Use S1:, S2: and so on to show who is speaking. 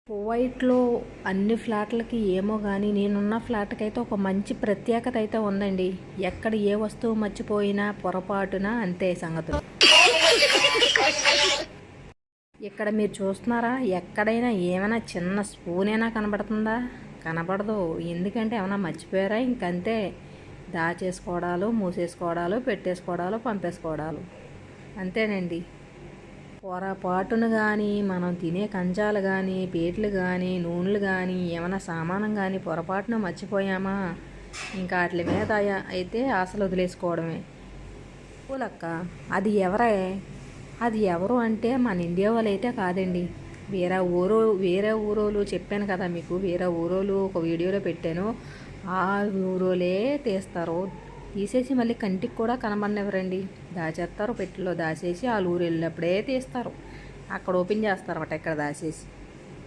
S1: కువైట్లో అన్ని ఫ్లాట్లకి ఏమో కానీ నేనున్న ఫ్లాట్కి అయితే ఒక మంచి ప్రత్యేకత అయితే ఉందండి. ఎక్కడ ఏ వస్తువు మర్చిపోయినా పొరపాటున అంతే సంగతులు. ఇక్కడ మీరు చూస్తున్నారా, ఎక్కడైనా ఏమైనా చిన్న స్పూన్ అయినా కనబడుతుందా? కనబడదు. ఎందుకంటే ఏమైనా మర్చిపోయారా, ఇంకంతే దాచేసుకోవడాలు, మూసేసుకోవడాలు, పెట్టేసుకోవడాలు, పంపేసుకోవడాలు అంతేనండి. పొరపాటును కానీ మనం తినే కంచాలు కానీ, ప్లేట్లు కానీ, నూనెలు కానీ, ఏమైనా సామానం కానీ పొరపాటున మర్చిపోయామా, ఇంకా వాటి మీద అయితే అసలు వదిలేసుకోవడమే. పూలక్క, అది ఎవరే? అది ఎవరు అంటే మన ఇండియా వాళ్ళు అయితే కాదండి. వేరే ఊరోళ్ళు చెప్పాను కదా మీకు, వేరే ఊరోళ్ళు ఒక వీడియోలో పెట్టాను. ఆ ఊరోలే తీస్తారు. తీసేసి మళ్ళీ కంటికి కూడా కనబడనివ్వరండి. దాచేస్తారు, పెట్టెలో దాచేసి వాళ్ళ ఊరు వెళ్ళినప్పుడే తీస్తారు. అక్కడ ఓపెన్ చేస్తారన్నమాట ఇక్కడ దాచేసి.